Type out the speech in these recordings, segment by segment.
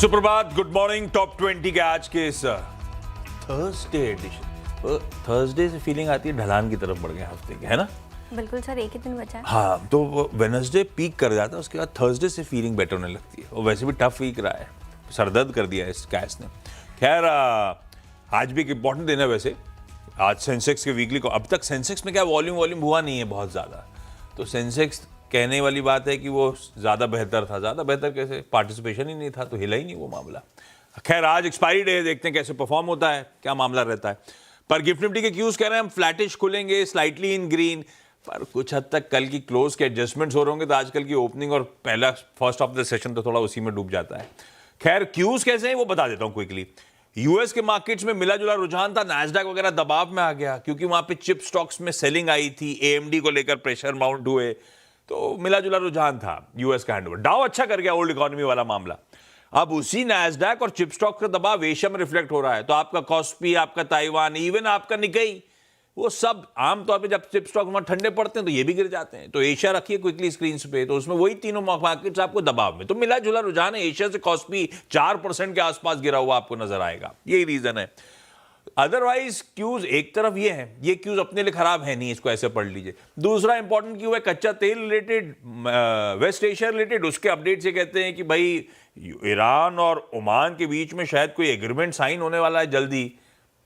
सुप्रभात, good morning. Top 20 के आज के इस थर्सडे एडिशन। थर्सडे से फीलिंग आती है ढलान की तरफ बढ़ गए हफ्ते के, है ना? बिल्कुल सर, एक ही दिन बचा है। हाँ, तो वेडनेसडे पीक कर जाता है, उसके बाद थर्सडे से फीलिंग बेटर होने लगती है। और वैसे भी टफ वीक रहा है, सरदर्द कर दिया है इस कैश ने। खैर, आज भी एक इंपॉर्टेंट दिन है वैसे। आज सेंसेक्स के वीकली को, अब तक सेंसेक्स में क्या वॉल्यूम हुआ नहीं है बहुत ज़्यादा, तो सेंसेक्स कहने वाली बात है कि वो ज़्यादा बेहतर था। ज़्यादा बेहतर कैसे? पार्टिसिपेशन ही नहीं था, तो हिला ही नहीं वो मामला। खैर, आज एक्सपायरी डे है, देखते हैं कैसे परफॉर्म होता है, क्या मामला रहता है। पर गिफ्ट निफ्टी के क्यूज कह रहे हैं हम फ्लैटिश खुलेंगे, स्लाइटली इन ग्रीन, पर कुछ हद तक कल की क्लोज के एडजस्टमेंट्स हो रहे होंगे, तो आजकल की ओपनिंग और पहला फर्स्ट ऑफ द सेशन तो थोड़ा उसी में डूब जाता है। खैर, क्यूज कैसे हैं वो बता देता हूं क्विकली। यूएस के मार्केट्स में मिला जुला रुझान था, नैस्डैक वगैरह दबाव में आ गया क्योंकि वहां पे चिप स्टॉक्स में सेलिंग आई थी, एएमडी को लेकर प्रेशर माउंट हुए, तो मिला जुला रुझान था यूएस का हैंडओवर। डाउ अच्छा कर गया, ओल्ड इकोनॉमी वाला मामला। अब उसी नैस्डैक और चिप स्टॉक का दबाव एशिया में रिफ्लेक्ट हो रहा है, तो आपका कॉस्पी, आपका ताइवान, इवन आपका निकाई, वो सब आमतौर पे जब चिप स्टॉक वहां ठंडे पड़ते हैं तो ये भी गिर जाते हैं। तो एशिया रखिए क्विकली स्क्रीन पे, तो उसमें वही तीनों मार्केट्स आपको दबाव में, तो मिला जुला रुझान है। एशिया से कॉस्पी 4% के आसपास गिरा हुआ आपको नजर आएगा, यही रीजन है। अदरवाइज क्यूज एक तरफ ये है, ये क्यूज अपने लिए खराब है नहीं, इसको ऐसे पढ़ लीजिए। दूसरा इंपॉर्टेंट क्यू है कच्चा तेल रिलेटेड, वेस्ट एशिया रिलेटेड। उसके अपडेट से कहते हैं कि भाई ईरान और ओमान के बीच में शायद कोई एग्रीमेंट साइन होने वाला है जल्दी।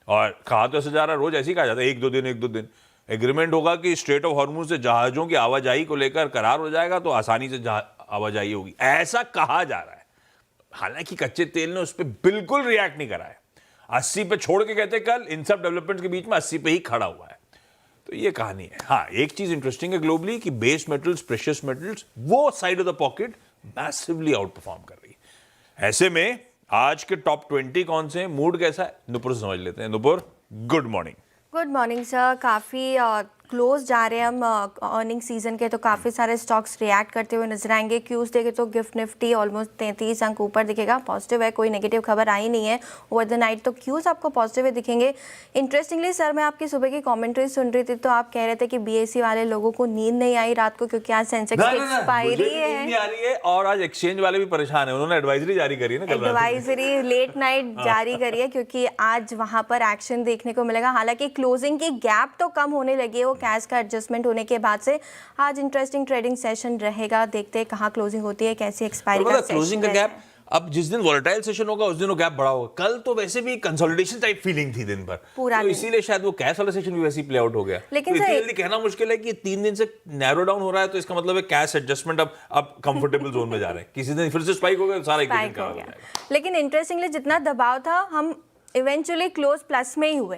और कहा तो ऐसे जा रहा है, रोज ऐसे ही कहा जाता है, एक दो दिन एग्रीमेंट होगा कि स्ट्रेट ऑफ हॉर्मुज से जहाजों की आवाजाही को लेकर करार हो जाएगा, तो आसानी से आवाजाही होगी, ऐसा कहा जा रहा है। हालांकि कच्चे तेल ने उस पर बिल्कुल रिएक्ट नहीं करा है, 80 पे छोड़ के कहते कल इन सब डेवलपमेंट्स के बीच में 80 पे ही खड़ा हुआ है। तो ये कहानी है। हाँ, एक चीज इंटरेस्टिंग है ग्लोबली कि बेस मेटल्स, प्रेशियस मेटल्स, वो side of the pocket massively out perform कर रही है। ऐसे में आज के टॉप 20 कौन से हैं, मूड कैसा है, नुपुर से समझ लेते हैं। Nupur, good morning. Good morning sir. काफ़ी क्लोज जा रहे हैं हम अर्निंग सीजन के, तो काफ़ी सारे स्टॉक्स रिएक्ट करते हुए नजर आएंगे। क्यूज देखे तो गिफ्ट निफ्टी ऑलमोस्ट 33 अंक ऊपर दिखेगा, पॉजिटिव है, कोई नेगेटिव खबर आई नहीं है ओवर द नाइट, तो क्यूज आपको पॉजिटिव दिखेंगे। इंटरेस्टिंगली सर, मैं आपकी सुबह की कमेंट्री सुन रही थी, तो आप कह रहे थे कि बीएसई वाले लोगों को नींद नहीं आई रात को क्योंकि आज सेंसेक्स की एक्सपायरी है और आज एक्सचेंज वाले भी परेशान है, उन्होंने एडवाइजरी जारी करी है ना, एडवाइजरी लेट नाइट जारी करी है क्योंकि आज वहां पर एक्शन देखने को मिलेगा। हालांकि क्लोजिंग की गैप तो कम होने लगी है, वो कैश का एडजस्टमेंट होने के बाद से। आज इंटरेस्टिंग ट्रेडिंग सेशन रहेगा, देखते हैं कहाँ क्लोजिंग होती है, कैसी एक्सपायरी का क्लोजिंग का गैप। अब जिस दिन वोलेटाइल सेशन होगा उस दिन वो गैप बड़ा होगा। कल तो वैसे भी कंसोलिडेशन टाइप फीलिंग थी दिन भर, पूरा तो इसीलिए शायद वो कैश वाला सेशन भी वैसे ही प्ले आउट हो गया। लेकिन तो जल्दी कहना मुश्किल है कि 3 दिन से नैरो डाउन हो रहा है, तो इसका मतलब है कैश एडजस्टमेंट अब कंफर्टेबल जोन में जा रहे हैं। किसी दिन फिर से स्पाइक हो गया, सारा एक दिन खराब हो जाएगा। लेकिन इंटरेस्टिंगली जितना दबाव था, हम इवेंचुअली क्लोज प्लस में ही हुए।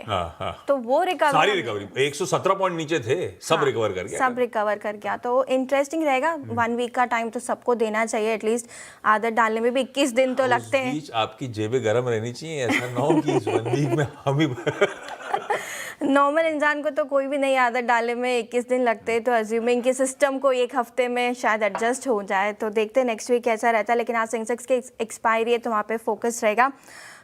तो वो सारी रिकवरी 117 पॉइंट नीचे थे, सब रिकवर कर गया, सब रिकवर कर गया। तो इंटरेस्टिंग रहेगा। 1 वीक का टाइम तो सबको देना चाहिए, एटलीस्ट आदत डालने में भी 21 दिन तो लगते हैं। आपकी जेबें गर्म रहनी चाहिए, ऐसा ना हो कि इस 1 वीक में हम ही नॉर्मल इंसान को तो कोई भी नई आदत डालने में 21 दिन लगते हैं, तो अज्यूमिंग कि सिस्टम को एक हफ्ते में शायद एडजस्ट हो जाए। तो देखते हैं नेक्स्ट वीक कैसा रहता है। लेकिन आज सेंसेक्स की एक्सपायरी है, तो वहाँ पे फोकस रहेगा।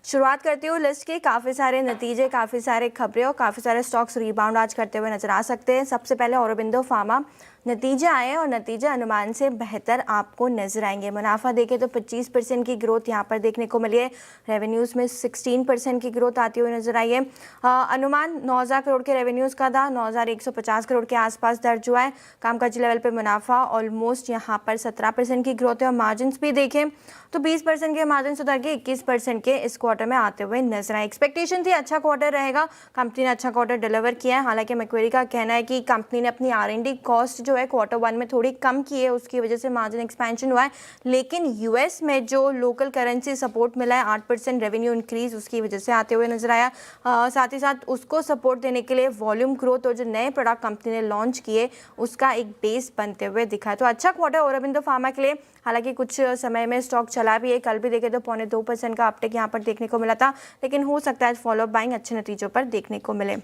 शुरुआत करती हूँ लिस्ट की। काफ़ी सारे नतीजे, काफ़ी सारे खबरें और काफ़ी सारे स्टॉक्स रिबाउंड आज करते हुए नजर आ सकते हैं। सबसे पहले औरोबिंदो फार्मा नतीजे आए हैं और नतीजे अनुमान से बेहतर आपको नजर आएंगे। मुनाफा देखें तो 25% की ग्रोथ यहाँ पर देखने को मिली है। रेवेन्यूज़ में 16% की ग्रोथ आती हुई नजर आई है। अनुमान 9,000 करोड़ के रेवेन्यूज़ का था, 9,150 करोड़ के आसपास दर्ज हुआ है। कामकाजी लेवल पे मुनाफा ऑलमोस्ट यहाँ पर 17% की ग्रोथ है। और मार्जिन भी देखें तो 20% के मार्जिन सुधर के 21% के इस क्वार्टर में आते हुए नजर आए। एक्सपेक्टेशन थी अच्छा क्वार्टर रहेगा, कंपनी ने अच्छा क्वार्टर डिलीवर किया है। हालांकि मैक्वेरी का कहना है कि कंपनी ने अपनी R&D कॉस्ट जो है क्वार्टर 1 में थोड़ी कम की है, उसकी वजह से मार्जिन एक्सपेंशन हुआ है। लेकिन यूएस में जो लोकल करेंसी सपोर्ट मिला है, 8% रेवेन्यू इंक्रीज उसकी वजह से आते हुए नजर आया। साथ ही साथ उसको सपोर्ट देने के लिए वॉल्यूम ग्रोथ और जो नए प्रोडक्ट कंपनी ने लॉन्च किए उसका एक बेस बनते हुए दिखा है। तो अच्छा क्वार्टर औरोबिंदो फार्मा के लिए। हालांकि कुछ समय में स्टॉक चला भी है, कल भी देखे तो 0.25% का अपटेक यहाँ पर देखने को मिला था, लेकिन हो सकता है फॉलो अप बाइंग अच्छे नतीजों पर देखने को मिले।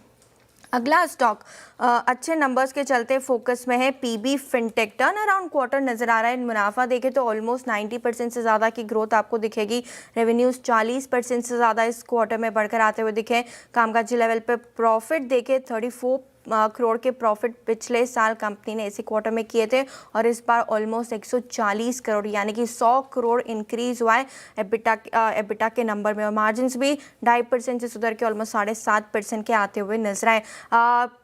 अगला स्टॉक अच्छे नंबर्स के चलते फोकस में है PB fintech. Turn around quarter नजर आ रहा है। मुनाफा देखें तो ऑलमोस्ट 90% से ज़्यादा की ग्रोथ आपको दिखेगी। रेवेन्यूज़ 40% से ज़्यादा इस क्वार्टर में बढ़कर आते हुए दिखे। कामकाजी लेवल पे प्रॉफिट देखें 34 करोड़ के प्रॉफिट पिछले साल कंपनी ने इसी क्वार्टर में किए थे और इस बार ऑलमोस्ट 140 करोड़ यानी कि 100 करोड़ इंक्रीज हुआ है एबिटा के नंबर में और मार्जिन्स भी 2.5% से सुधर के ऑलमोस्ट 7.5% के आते हुए नजर आए।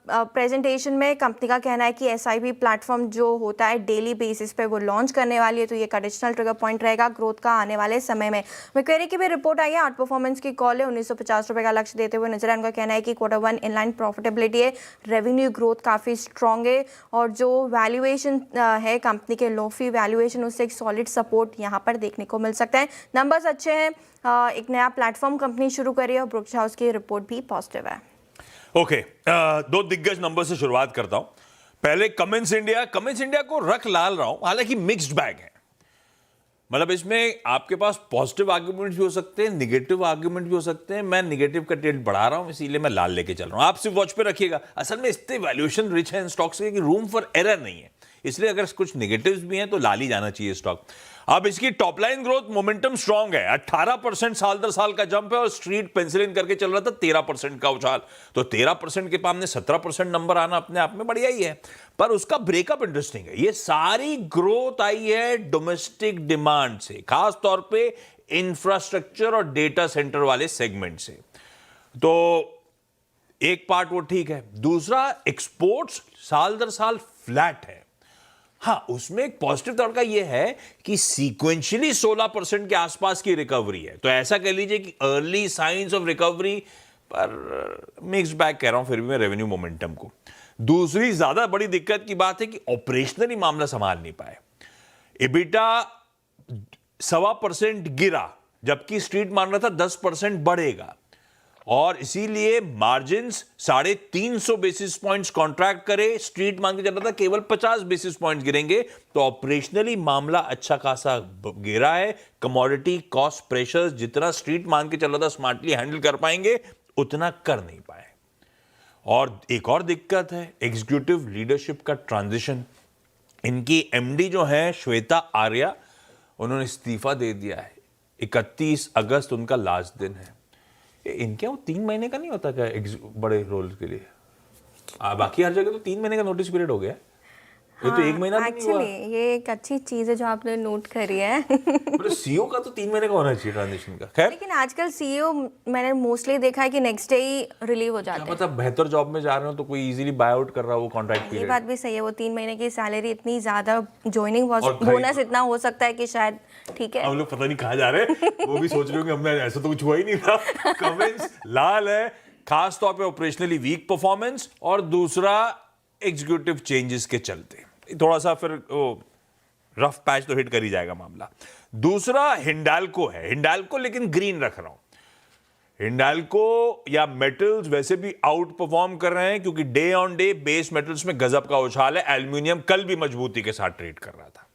प्रेजेंटेशन में कंपनी का कहना है कि SIP प्लेटफॉर्म जो होता है डेली बेसिस पे वो लॉन्च करने वाली है, तो ये एक एडिशनल ट्रिगर पॉइंट रहेगा ग्रोथ का आने वाले समय में। मैक्वेरी की भी रिपोर्ट आई है, आउट परफॉर्मेंस की कॉल है, 1950 रुपए का लक्ष्य देते हुए नजर है। उनका कहना है कि Q1 इनलाइन प्रॉफिटेबिलिटी है, रेवेन्यू ग्रोथ काफ़ी स्ट्रॉन्ग है और जो वैल्यूएशन है कंपनी के लो फी वैल्यूएशन उससे एक सॉलिड सपोर्ट यहाँ पर देखने को मिल सकता है। नंबर्स अच्छे हैं, एक नया प्लेटफॉर्म कंपनी शुरू करी है और ब्रुक्स हाउस की रिपोर्ट भी पॉजिटिव है। ओके, दो दिग्गज नंबर से शुरुआत करता हूं। पहले कमिंस इंडिया को रख लाल रहा हूं, हालांकि मिक्स्ड बैग है। मतलब इसमें आपके पास पॉजिटिव आर्ग्यूमेंट भी हो सकते हैं, निगेटिव आर्ग्यूमेंट भी हो सकते हैं। मैं निगेटिव का ट्रेड बढ़ा रहा हूं, इसीलिए मैं लाल लेके चल रहा हूं। आप सिर्फ वॉच पे रखिएगा। असल में इतने वैल्यूएशन रिच है इन स्टॉक्स के कि रूम फॉर एरर नहीं है, इसलिए अगर कुछ निगेटिव्स भी हैं तो लाल ही जाना चाहिए स्टॉक। अब इसकी top line growth momentum strong है, 18% साल दर साल का जंप है और स्ट्रीट पेंसिल इन करके चल रहा था 13% का उछाल। तो 13% के सामने 17% नंबर आना अपने आप में बढ़िया ही है, पर उसका ब्रेकअप इंटरेस्टिंग है। ये सारी ग्रोथ आई है डोमेस्टिक डिमांड से, खास तौर पे इंफ्रास्ट्रक्चर और डेटा सेंटर वाले सेगमेंट से। तो एक पार्ट वो ठीक है, दूसरा एक्सपोर्ट्स साल दर साल फ्लैट है। हाँ, उसमें एक पॉजिटिव तड़का यह है कि सीक्वेंशियली 16% के आसपास की रिकवरी है, तो ऐसा कह लीजिए कि अर्ली साइंस ऑफ रिकवरी, पर मिक्स्ड बैग कह रहा हूं फिर भी मैं रेवेन्यू मोमेंटम को। दूसरी ज्यादा बड़ी दिक्कत की बात है कि ऑपरेशनली मामला संभाल नहीं पाए। एबिटा 1.25% गिरा, जबकि स्ट्रीट मान रहा था 10% बढ़ेगा और इसीलिए मार्जिन्स 350 बेसिस पॉइंट्स कॉन्ट्रैक्ट करे, स्ट्रीट मान के चल रहा था केवल 50 बेसिस पॉइंट्स गिरेंगे। तो ऑपरेशनली मामला अच्छा खासा गिरा है। कमोडिटी कॉस्ट प्रेशर्स जितना स्ट्रीट मान के चल रहा था स्मार्टली हैंडल कर पाएंगे, उतना कर नहीं पाए। और एक और दिक्कत है एग्जीक्यूटिव लीडरशिप का ट्रांजिशन। इनकी MD जो है श्वेता आर्या, उन्होंने इस्तीफा दे दिया है। 31 अगस्त उनका लास्ट दिन है। इनके वो 3 महीने का नहीं होता क्या बड़े रोल के लिए? बाकी हर जगह तो 3 महीने का नोटिस पीरियड हो गया। ये तो 1 महीना भी नहीं हुआ। एक्चुअली ये एक अच्छी चीज है जो आपने नोट करी है। मतलब CEO का तो 3 महीने का होना चाहिए ट्रांजिशन का। खैर, लेकिन आजकल CEO मैंने मोस्टली देखा है कि नेक्स्ट डे ही रिलीव हो जाते हैं। मतलब बेहतर जॉब में जा रहे हो तो कोई इजीली बाय आउट कर रहा है वो कॉन्ट्रैक्ट ये पीरियड। बात भी सही है, वो 3 महीने की सैलरी इतनी ज्यादा, ज्वाइनिंग बोनस इतना हो सकता है कि शायद ठीक है। हम लोग पता नहीं कहाँ जा रहे हैं, वो भी सोच रहे होंगे हमने ऐसा तो कुछ हुआ ही नहीं था। कमेंट्स लाल है, खास तौर पे ऑपरेशनली वीक परफॉर्मेंस और दूसरा एग्जीक्यूटिव चेंजेस के चलते थोड़ा सा फिर रफ पैच तो हिट कर ही जाएगा मामला। दूसरा हिंडाल्को है, हिंडाल्को लेकिन ग्रीन रख रहा हूं। हिंडाल्को या मेटल्स वैसे भी आउट परफॉर्म कर रहे हैं क्योंकि day on day base metals में गजब का उछाल है। एल्यूमिनियम कल भी मजबूती के साथ ट्रेड कर रहा था।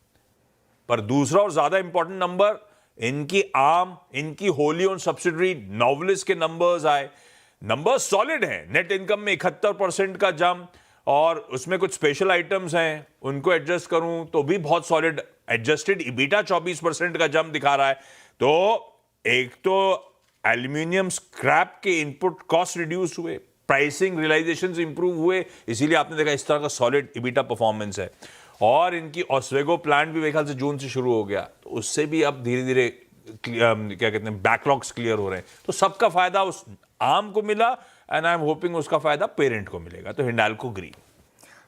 पर दूसरा और ज्यादा इंपॉर्टेंट नंबर, इनकी होली ओन सब्सिडरी नोवेलिस के नंबर्स आए। नंबर्स सॉलिड हैं, नेट इनकम में 71% का जंप और उसमें कुछ स्पेशल आइटम्स हैं, उनको एडजस्ट करूं तो भी बहुत सॉलिड। एडजस्टेड ईबिटा 24% का जंप दिखा रहा है। तो एक तो एल्यूमिनियम स्क्रैप के इनपुट कॉस्ट रिड्यूस हुए, प्राइसिंग रियलाइजेशंस इंप्रूव हुए, इसीलिए आपने देखा इस तरह का सॉलिड ईबिटा परफॉर्मेंस है। और इनकी ऑस्वेगो प्लांट भी मेरे ख्याल से जून से शुरू हो गया, तो उससे भी अब धीरे धीरे क्या कहते हैं बैकलॉग्स क्लियर हो रहे हैं। तो सबका फायदा उस आर्म को मिला एंड आई एम होपिंग उसका फायदा पेरेंट को मिलेगा। तो हिंडाल्को ग्रीन।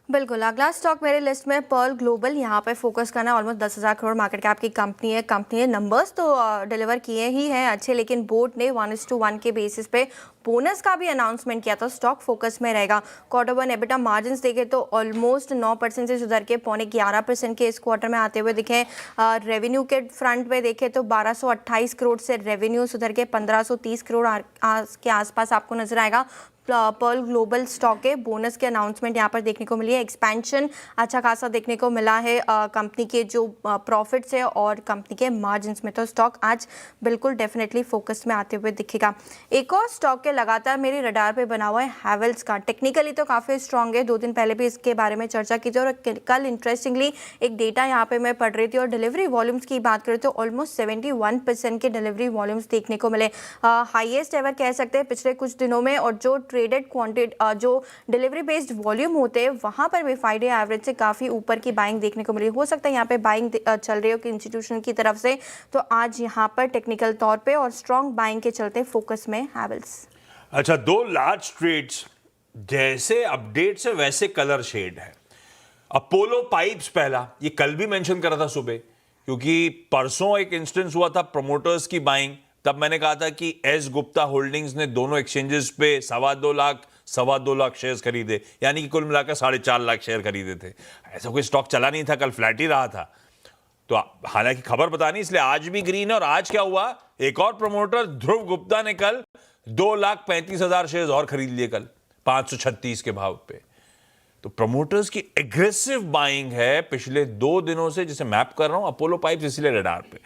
बिल्कुल, अगला स्टॉक मेरे लिस्ट में पर्ल ग्लोबल। यहाँ पे फोकस करना, ऑलमोस्ट 10,000 करोड़ मार्केट कैप की कंपनी है। कंपनी ने नंबर्स तो डिलीवर किए ही हैं अच्छे, लेकिन बोर्ड ने 1:1 के बेसिस पे बोनस का भी अनाउंसमेंट किया था। स्टॉक फोकस में रहेगा। Q1 एबिटा मार्जिन्स देखें तो ऑलमोस्ट 9% से सुधर के 11.5% के इस क्वार्टर में आते हुए दिखे। रेवेन्यू के फ्रंट पे देखें तो 1228 करोड़ से रेवेन्यू सुधर के 1530 करोड़ के आसपास आपको नजर आएगा। पर्ल ग्लोबल स्टॉक के बोनस के अनाउंसमेंट यहाँ पर देखने को मिली है। एक्सपेंशन अच्छा खासा देखने को मिला है कंपनी के जो प्रॉफिट्स है और कंपनी के मार्जिन्स में। तो स्टॉक आज बिल्कुल डेफिनेटली फोकस में आते हुए दिखेगा। एक और स्टॉक के लगातार मेरी रडार पे बना हुआ है हैवेल्स का। टेक्निकली तो काफ़ी स्ट्रॉन्ग है, 2 दिन पहले भी इसके बारे में चर्चा की थी और कल इंटरेस्टिंगली एक डेटा यहाँ पे मैं पढ़ रही थी और डिलीवरी वॉल्यूम्स की बात करें तो ऑलमोस्ट 71% के डिलीवरी वॉल्यूम्स देखने को मिले, हाईएस्ट एवर कह सकते हैं पिछले कुछ दिनों में। और जो ट्रेडेड क्वांटिटी जो डिलीवरी बेस्ड वॉल्यूम होते हैं वहाँ पर भी 5 डे एवरेज से काफ़ी ऊपर की बाइंग देखने को मिली। हो सकता है यहाँ पे बाइंग चल रही हो कि इंस्टीट्यूशन की तरफ से, तो आज यहाँ पर टेक्निकल तौर पे और स्ट्रॉन्ग बाइंग के चलते फोकस में हैवेल्स। अच्छा, 2 लार्ज ट्रेड्स, जैसे अपडेट से वैसे कलर शेड है। अपोलो पाइप्स पहला, ये कल भी मेंशन करा था सुबह, क्योंकि परसों एक इंस्टेंस हुआ था प्रमोटर्स की बाइंग, तब मैंने कहा था कि एस गुप्ता होल्डिंग्स ने दोनों एक्सचेंजेस पे 2.25 लाख शेयर्स खरीदे, यानी कि कुल मिलाकर 4.5 लाख शेयर खरीदे थे। ऐसा कोई स्टॉक चला नहीं था, कल फ्लैट ही रहा था। तो हालांकि खबर पता नहीं, इसलिए आज भी ग्रीन है। और आज क्या हुआ, एक और प्रमोटर ध्रुव गुप्ता ने कल 2,35,000 शेयर्स और खरीद लिए, कल 536 के भाव पे। तो प्रमोटर्स की एग्रेसिव बाइंग है पिछले 2 दिनों से, जिसे मैप कर रहा हूं अपोलो पाइप्स, इसलिए रडार पे।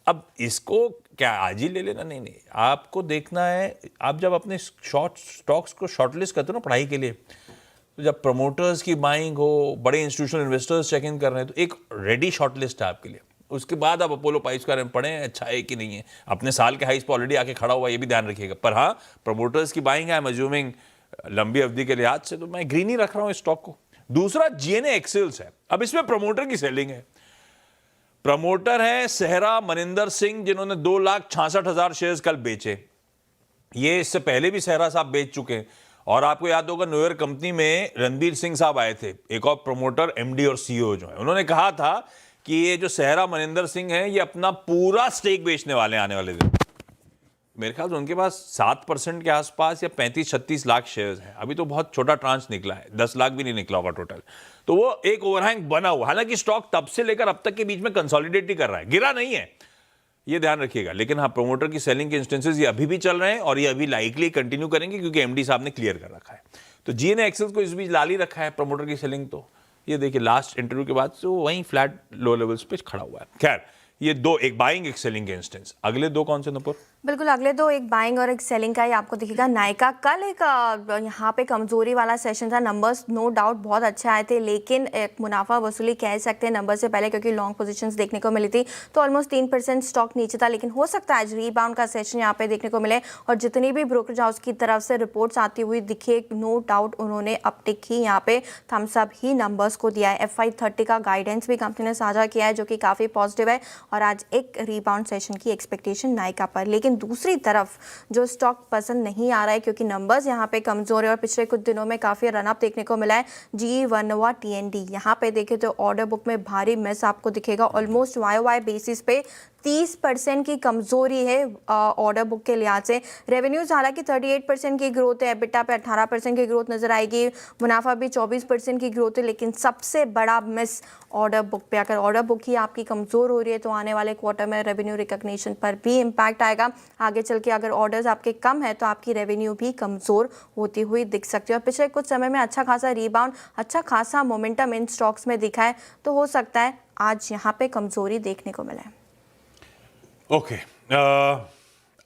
अब इसको क्या आज ही ले लेना? नहीं, आपको देखना है, आप जब अपने शॉर्ट स्टॉक्स को शॉर्टलिस्ट करते हो ना पढ़ाई के लिए, तो जब प्रमोटर्स की बाइंग हो, बड़े इंस्टीट्यूशनल इन्वेस्टर्स चेक इन कर रहे हैं, तो एक रेडी शॉर्टलिस्ट है आपके लिए। उसके बाद आप अपोलो पाइप्स का पढ़ें अच्छा है कि नहीं है। अपने साल के हाइस पर ऑलरेडी आके खड़ा हुआ, ये भी ध्यान रखिएगा। पर हाँ, प्रमोटर्स की बाइंग है, आई एम अज्यूमिंग लंबी अवधि के लिहाज से, तो मैं ग्रीन ही रख रहा हूं इस स्टॉक को। दूसरा जीएनए एक्सेल्स है। अब इसमें प्रमोटर की सेलिंग है। प्रमोटर है सहरा मनिंदर सिंह, जिन्होंने 2,66,000 शेयर्स कल बेचे। ये इससे पहले भी सहरा साहब बेच चुके हैं। और आपको याद होगा न्यू ईयर कंपनी में रणबीर सिंह साहब आए थे, एक और प्रमोटर, एमडी और सीईओ जो है। उन्होंने कहा था कि ये जो सहरा मनिंदर सिंह है, ये अपना पूरा स्टेक बेचने वाले आने वाले दिन। मेरे ख्याल से उनके पास 7% के आसपास या 35-36 लाख शेयर्स हैं। अभी तो बहुत छोटा ट्रांच निकला है, 10 लाख भी नहीं निकला होगा टोटल। तो वो एक ओवरहैंग बना हुआ, हालांकि स्टॉक तब से लेकर अब तक के बीच में कंसोलिडेट ही कर रहा है, गिरा नहीं है, ये ध्यान रखिएगा। लेकिन हाँ, प्रमोटर की सेलिंग के इंस्टेंसेस ये अभी भी चल रहे हैं और ये अभी लाइकली कंटिन्यू करेंगे, क्योंकि एमडी साहब ने क्लियर कर रखा है। तो जीएनए एक्सेल्स को इस बीच लाल ही रखा है प्रमोटर की सेलिंग। तो ये देखिए लास्ट इंटरव्यू के बाद से वो वहीं फ्लैट लो लेवल्स पे खड़ा हुआ है। खैर, ये 2, एक बाइंग एक सेलिंग के इंस्टेंस। अगले 2 कौन से नंबर? बिल्कुल, अगले 2 एक बाइंग और एक सेलिंग का ही आपको दिखेगा। नायका कल एक यहाँ पे कमजोरी वाला सेशन था, नंबर्स नो डाउट बहुत अच्छे आए थे, लेकिन एक मुनाफा वसूली कह सकते हैं नंबर से पहले, क्योंकि लॉन्ग पोजीशंस देखने को मिली थी, तो ऑलमोस्ट 3% स्टॉक नीचे था। लेकिन हो सकता है आज रीबाउंड का सेशन यहाँ पे देखने को मिले, और जितनी भी ब्रोकरेज हाउस की तरफ से रिपोर्ट्स आती हुई दिखे, नो डाउट उन्होंने अपटिक ही यहाँ पे थम्स अप ही नंबर्स को दिया है। FY30 का गाइडेंस भी कंपनी ने साझा किया है, जो कि काफ़ी पॉजिटिव है, और आज एक रीबाउंड सेशन की एक्सपेक्टेशन नायका पर। लेकिन दूसरी तरफ जो स्टॉक पसंद नहीं आ रहा है, क्योंकि नंबर्स यहाँ पे कमजोर है और पिछले कुछ दिनों में काफ़ी रनअप देखने को मिला है, GE Vernova TND। यहाँ पे देखें तो ऑर्डर बुक में भारी मिस आपको दिखेगा, ऑलमोस्ट YOY बेसिस पे 30% की कमजोरी है ऑर्डर बुक के लिहाज से। रेवेन्यूज हालांकि 38% की ग्रोथ है, एबिटा पे 18% की ग्रोथ नजर आएगी, मुनाफा भी 24% की ग्रोथ है, लेकिन सबसे बड़ा मिस ऑर्डर बुक पे। अगर ऑर्डर बुक ही आपकी कमजोर हो रही है, तो आने वाले क्वार्टर में रेवेन्यू रिकॉग्निशन पर भी इम्पैक्ट आएगा। आगे चल के अगर ऑर्डर्स आपके कम है, तो आपकी रेवेन्यू भी कमजोर होती हुई दिख सकती है। और पिछले कुछ समय में अच्छा खासा रीबाउंड, अच्छा खासा मोमेंटम इन स्टॉक्स में दिखा है, तो हो सकता है आज यहाँ पे कमजोरी देखने को मिले। ओके,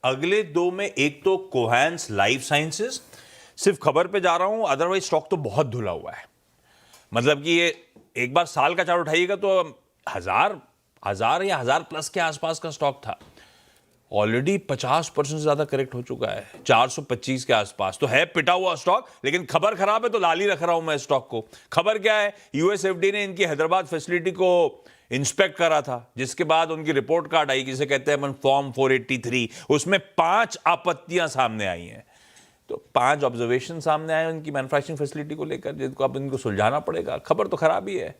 अगले 2 में एक तो कोहेंस लाइफ साइंसेस, सिर्फ खबर पे जा रहा हूं, अदरवाइज स्टॉक तो बहुत धुला हुआ है। मतलब कि ये एक बार साल का चार्ट उठाइएगा तो 1000 या 1000 प्लस के आसपास का स्टॉक था, ऑलरेडी 50% से ज्यादा करेक्ट हो चुका है, 425 के आसपास। तो है पिटा हुआ स्टॉक, लेकिन खबर खराब है तो लाल ही रख रहा हूं मैं स्टॉक को। खबर क्या है, यूएसएफडी ने इनकी हैदराबाद फैसिलिटी को इंस्पेक्ट करा था, जिसके बाद उनकी रिपोर्ट कार्ड आई, जिसे कहते हैं फॉर्म 483। उसमें 5 आपत्तियां सामने आई हैं। तो 5 ऑब्जर्वेशन सामने आए उनकी मैन्युफैक्चरिंग फैसिलिटी को लेकर, जिनको अब इनको सुलझाना पड़ेगा। खबर तो खराब ही है,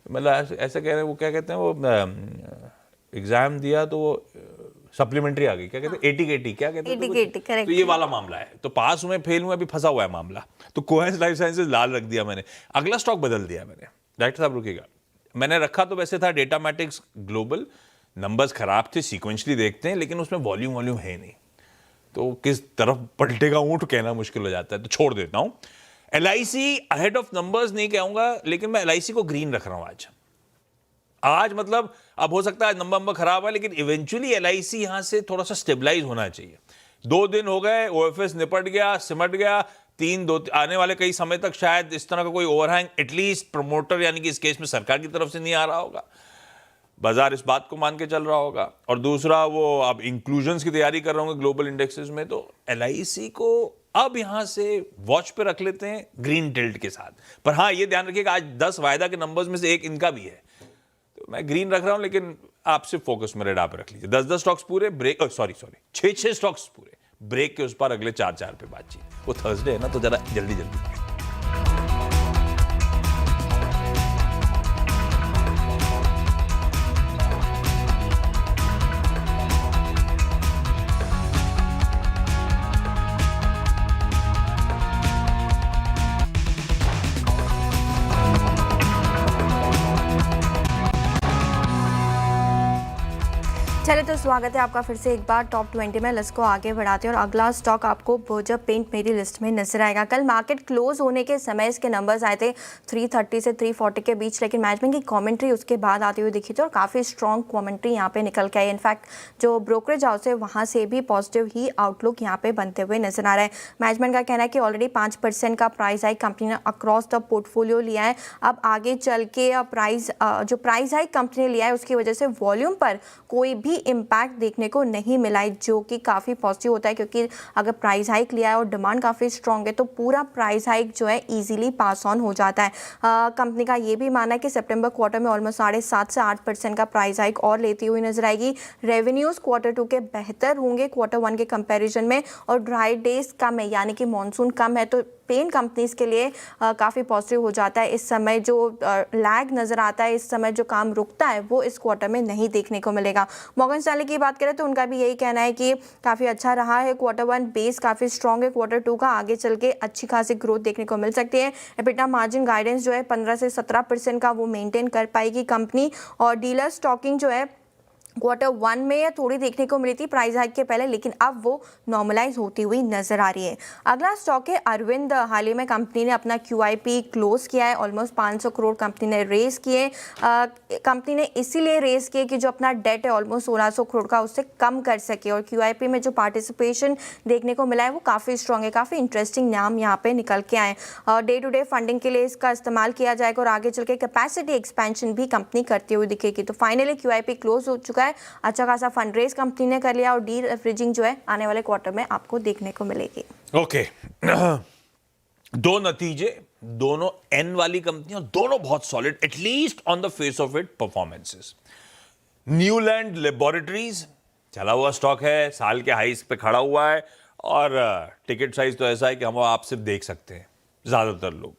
मतलब ऐसे कह रहे हैं, वो क्या कहते हैं, वो एग्जाम दिया तो वो सप्लीमेंट्री आ गई, क्या कहते हैं, एटी क्या कहते हैं, तो ये वाला मामला है। तो पास हुए फेल हुए, अभी फंसा हुआ है मामला। तो कोहेंस लाइफ साइंसेज लाल रख दिया मैंने, अगला स्टॉक बदल दिया मैंने। डायरेक्टर साहब रुकिएगा, मैंने रखा तो वैसे था डेटामैटिक्स ग्लोबल, नंबर्स खराब थे, सीक्वेंशली देखते हैं, लेकिन उसमें वॉल्यूम है नहीं, तो किस तरफ पलटेगा ऊंट कहना मुश्किल हो जाता है, तो छोड़ देता हूं। LIC अहेड ऑफ नंबर्स नहीं कहूंगा, लेकिन मैं LIC को ग्रीन रख रहा हूं आज। मतलब अब हो सकता है नंबर खराब है, लेकिन इवेंचुअली LIC यहां से थोड़ा सा स्टेबलाइज होना चाहिए। 2 दिन हो गए, OFS निपट गया, सिमट गया, 3 आने वाले कई समय तक शायद इस तरह का कोई ओवरहैंग एटलीस्ट प्रमोटर यानी कि इस केस में सरकार की तरफ से नहीं आ रहा होगा, बाजार इस बात को मान के चल रहा होगा। और दूसरा, वो अब इंक्लूजन्स की तैयारी कर रहे होंगे ग्लोबल इंडेक्सेस में, तो LIC को अब यहां से वॉच पे रख लेते हैं ग्रीन टिल्ट के साथ। पर हाँ, ये ध्यान रखिएगा आज 10 वायदा के नंबर्स में से एक इनका भी है, तो मैं ग्रीन रख रहा हूं, लेकिन आप सिर्फ फोकस में रेड पे रख लीजिए। 10-10 स्टॉक्स पूरे, ब्रेक, सॉरी 6-6 स्टॉक्स पूरे, ब्रेक के उस पर अगले 4-4 पे बातचीत। वो थर्सडे है ना, तो जरा जल्दी जल्दी। चलिए, तो स्वागत है आपका फिर से एक बार टॉप 20 में। लिस्ट को आगे बढ़ाते हैं और अगला स्टॉक आपको बर्जर पेंट मेरी लिस्ट में नजर आएगा। कल मार्केट क्लोज होने के समय इसके नंबर्स आए थे 330 से 340 के बीच, लेकिन मैनेजमेंट की कमेंट्री उसके बाद आती हुई दिखी थी और काफ़ी स्ट्रॉन्ग कमेंट्री यहाँ पे निकल के आई। इनफैक्ट जो ब्रोकरेज हाउस है वहाँ से भी पॉजिटिव ही आउटलुक यहाँ पे बनते हुए नजर आ रहा है। मैनेजमेंट का कहना है कि ऑलरेडी 5% का प्राइस हाइक कंपनी ने अक्रॉस द पोर्टफोलियो लिया है। अब आगे चल के जो प्राइस हाइक कंपनी ने लिया है उसकी वजह से वॉल्यूम पर कोई भी इम्पैक्ट देखने को नहीं मिला है, जो कि काफ़ी पॉजिटिव होता है, क्योंकि अगर प्राइस हाइक लिया है और डिमांड काफ़ी स्ट्रॉन्ग है तो पूरा प्राइस हाइक जो है इजीली पास ऑन हो जाता है। कंपनी का ये भी मानना है कि सितंबर क्वार्टर में ऑलमोस्ट 7.5 से 8% का प्राइस हाइक और लेती हुई नजर आएगी। रेवेन्यूज़ Q2 के बेहतर होंगे Q1 के कंपैरिजन में, और ड्राई डेज कम है, यानी कि मानसून कम है, तो पेंट कंपनीज के लिए काफ़ी पॉजिटिव हो जाता है। इस समय जो लैग नज़र आता है, इस समय जो काम रुकता है, वो इस क्वार्टर में नहीं देखने को मिलेगा। मॉर्गन स्टैनली की बात करें तो उनका भी यही कहना है कि काफ़ी अच्छा रहा है Q1, बेस काफ़ी स्ट्रॉन्ग है, Q2 का आगे चल के अच्छी खासी ग्रोथ देखने को मिल सकती है। एबिटा मार्जिन गाइडेंस जो है 15 से 17% का वो मेंटेन कर पाएगी कंपनी, और डीलर स्टॉकिंग जो है Q1 में या थोड़ी देखने को मिली थी प्राइस हाइक के पहले, लेकिन अब वो नॉर्मलाइज होती हुई नजर आ रही है। अगला स्टॉक है अरविंद। हाल ही में कंपनी ने अपना QIP क्लोज किया है, ऑलमोस्ट 500 करोड़ कंपनी ने रेज किए। कंपनी ने इसीलिए रेज किए कि जो अपना डेट है ऑलमोस्ट 1600 करोड़ का, उससे कम कर सके, और QIP में जो पार्टिसिपेशन देखने को मिला है वो काफ़ी स्ट्रॉन्ग है। काफ़ी इंटरेस्टिंग नाम यहाँ पे निकल के आए। डे टू डे फंडिंग के लिए इसका इस्तेमाल किया जाएगा और आगे चल के कैपेसिटी एक्सपेंशन भी कंपनी करती हुई दिखेगी। तो फाइनली QIP क्लोज हो चुका है, अच्छा खासा फंड रेज कंपनी ने कर लिया, और डी लेवरेजिंग जो है आने वाले क्वार्टर में आपको देखने को मिलेगी। ओके दो नतीजे, दोनों एन वाली कंपनी और दोनों बहुत solid, at least on the face of it performances. Neuland laboratories चला हुआ स्टॉक है, साल के हाईस पे खड़ा हुआ है, और टिकट साइज तो ऐसा है कि हम आप सिर्फ देख सकते हैं ज्यादातर लोग,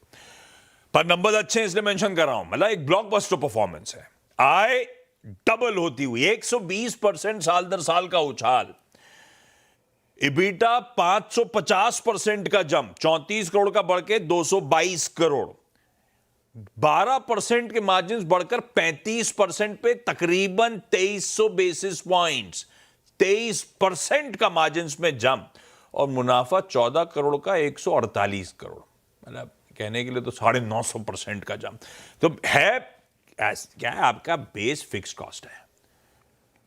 पर नंबर अच्छे हैं इसलिए मेंशन कर रहा हूं। मतलब एक ब्लॉकबस्टर परफॉर्मेंस है, आय डबल होती हुई 120% साल दर साल का उछाल, इबिटा 550% का जंप, 34 करोड़ का बढ़ के 222 करोड़, 12% के मार्जिन बढ़कर 35% पे, तकरीबन 2300 बेसिस पॉइंट्स, 23% का मार्जिन में जंप, और मुनाफा 14 करोड़ का 148 करोड़, मतलब कहने के लिए तो 950% का जंप। तो है क्या है, आपका बेस फिक्स कॉस्ट है,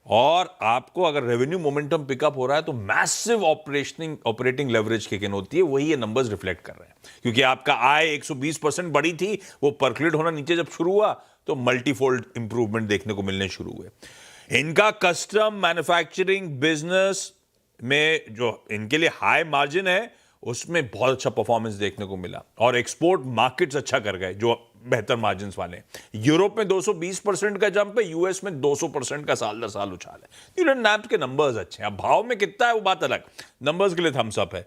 और आपको अगर रेवेन्यू मोमेंटम पिकअप हो रहा है तो massive operating leverage kick in होती है, वही ये नंबर्स रिफ्लेक्ट कर रहे हैं। क्योंकि आपका आय 120% बढ़ी थी, वो परकुलेट होना नीचे जब शुरू हुआ तो मल्टीफोल्ड इंप्रूवमेंट देखने को मिलने शुरू हुए। इनका कस्टम मैन्युफैक्चरिंग बिजनेस में जो इनके लिए हाई मार्जिन है, उसमें बहुत अच्छा परफॉर्मेंस देखने को मिला, और एक्सपोर्ट मार्केट्स अच्छा कर गए जो बेहतर मार्जिन वाले। यूरोप में 220% का जंप है, यूएस में 200% का साल दर साल उछाल है। न्यूलैंड नैप्स के नंबर्स अच्छे हैं, अब भाव में कितना है वो बात अलग, नंबर्स के लिए थम्स अप है।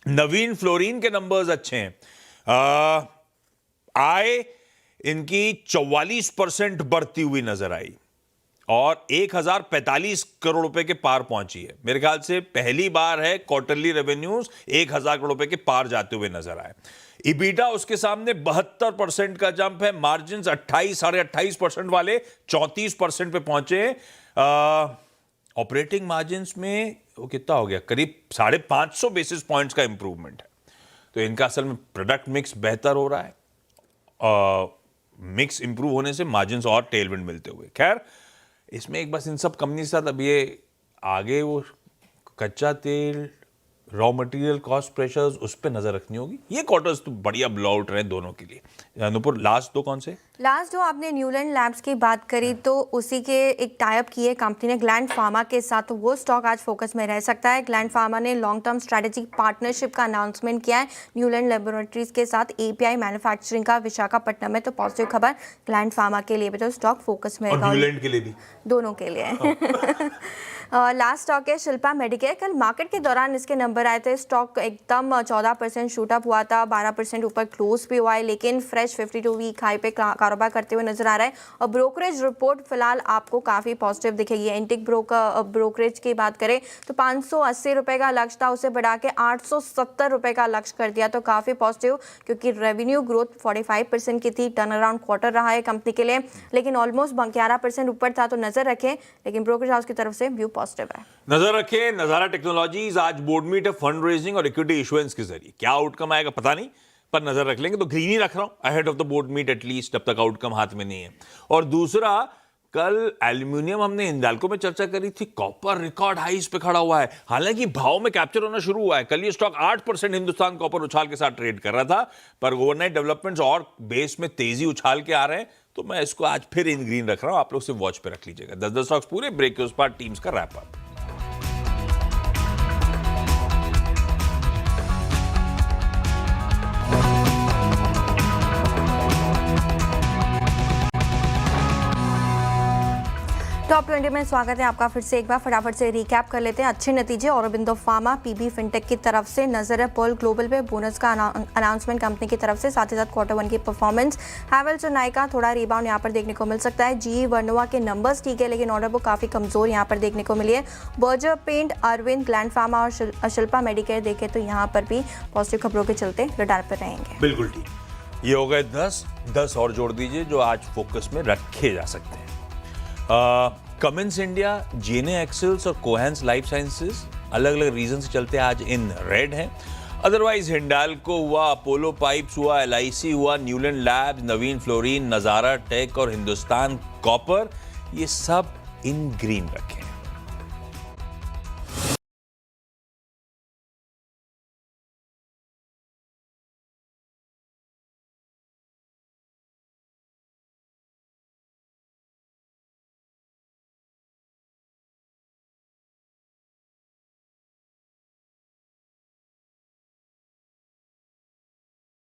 नवीन फ्लोरीन के नंबर्स अच्छे हैं, आय इनकी 44% बढ़ती हुई नजर आई, और 1045 करोड़ रुपए के पार पहुंची है। मेरे ख्याल से पहली बार है क्वार्टरली रेवेन्यूज 1000 करोड़ रुपए के पार जाते हुए नजर आए। इबिटा उसके सामने 72% का जंप है, मार्जिन 28-28.5% वाले 34% पे पहुंचे। ऑपरेटिंग मार्जिन में वो कितना हो गया, करीब 550 बेसिस पॉइंट्स का इंप्रूवमेंट है। तो इनका असल में प्रोडक्ट मिक्स बेहतर हो रहा है, मिक्स इंप्रूव होने से मार्जिन और टेलविंड मिलते हुए। खैर, इसमें एक बस इन सब कंपनी के साथ अब ये आगे वो कच्चा तेल रॉ मटेरियल कॉस्ट प्रेशर्स उस पर नजर रखनी होगी। ये क्वार्टर्स तो बढ़िया ब्लो आउट रहे दोनों के लिए। अनूपुर, लास्ट दो कौन से? लास्ट जो आपने न्यूलैंड लैब्स की बात करी तो उसी के एक टाइप की है कंपनी ने ग्लैंड फार्मा के साथ, तो वो स्टॉक आज फोकस में रह सकता है। ग्लैंड फार्मा ने लॉन्ग टर्म स्ट्रेटेजिक पार्टनरशिप का अनाउंसमेंट किया है न्यूलैंड लेबोरेटरीज के साथ एपीआई मैन्युफैक्चरिंग का विशाखापट्टनम में। तो पॉजिटिव खबर ग्लैंड फार्मा के लिए भी, तो स्टॉक फोकस में रहेगा। न्यूलैंड के लिए भी, दोनों के लिए। लास्ट स्टॉक है शिल्पा मेडिकेयर। कल मार्केट के दौरान इसके नंबर आए थे, स्टॉक एकदम 14% शूट अप हुआ था, 12% ऊपर क्लोज भी हुआ है, लेकिन फ्रेश 52 वीक हाई पे कारोबार करते हुए नजर आ रहा है। और ब्रोकरेज रिपोर्ट फिलहाल आपको काफी पॉजिटिव दिखेगी। एंटिक ब्रोकरेज की बात करें तो 580 रुपए का लक्ष्य था, उसे बढ़ा के 870 रुपए का लक्ष्य कर दिया, तो काफी पॉजिटिव, क्योंकि रेवेन्यू ग्रोथ 45% की थी। टर्न अराउंड क्वार्टर रहा है कंपनी के लिए, लेकिन ऑलमोस्ट 11% ऊपर था, तो नजर रखें। लेकिन ब्रोकरेज हाउस की तरफ से व्यू पॉजिटिव है। नजर रखें। नजारा टेक्नोलॉजीज आज बोर्ड मीट है फंड रेजिंग और इक्विटी इशुएंस के जरिए। क्या आउटकम आएगा पता नहीं, पर नजर रख लेंगे। तो ग्रीन ही रख रहा हूं ahead of the board meet at least, जब तक आउटकम हाथ में नहीं है। और दूसरा, कल एल्यूमिनियम हमने हिंदाल्को में चर्चा करी थी, कॉपर रिकॉर्ड हाईज पे खड़ा हुआ है, हालांकि भाव में कैप्चर होना शुरू हुआ है। कल ये स्टॉक 8% हिंदुस्तान कॉपर उछाल के साथ ट्रेड कर रहा था, पर ओवरनाइट डेवलपमेंट्स और बेस में तेजी उछाल के आ रहे हैं, तो मैं इसको आज फिर इन ग्रीन रख रहा हूं। आप लोग से वॉच पे रख लीजिएगा। 10 स्टॉक्स पूरे, ब्रेक के उस पार टीम्स का रैप अप। टॉप 20 में स्वागत है आपका फिर से एक बार। फटाफट से रिकैप कर लेते हैं अच्छे नतीजे। औरोबिंदो फार्मा, पीबी फिनटेक की तरफ से नजर है। पर्ल ग्लोबल पे बोनस का अनाउंसमेंट कंपनी की तरफ से, साथ ही साथ क्वार्टर 1 की परफॉर्मेंस। हैवेल्स और नाइका थोड़ा रिबाउंड यहाँ पर देखने को मिल सकता है। जीई वर्नोवा के नंबर्स ठीक है, लेकिन ऑर्डर बुक काफी कमजोर यहाँ पर देखने को मिली है। बर्जर पेंट, अरविंद, ग्लैंड फार्मा और शिल्पा मेडिकेयर देखे तो यहाँ पर भी पॉजिटिव खबरों के चलते रडार पर रहेंगे। बिल्कुल ठीक। ये हो गए 10 और जोड़ दीजिए जो आज फोकस में रखे जा सकते हैं। कमिंस इंडिया, जेने एक्सेल्स और कोहेंस लाइफ साइंसेस अलग अलग रीजन से चलते आज इन रेड हैं। अदरवाइज हिंडाल्को हुआ, अपोलो पाइप्स हुआ, LIC हुआ, न्यूलैंड लैब्स, नवीन फ्लोरिन, नजारा टेक और हिंदुस्तान कॉपर, ये सब इन ग्रीन रखें।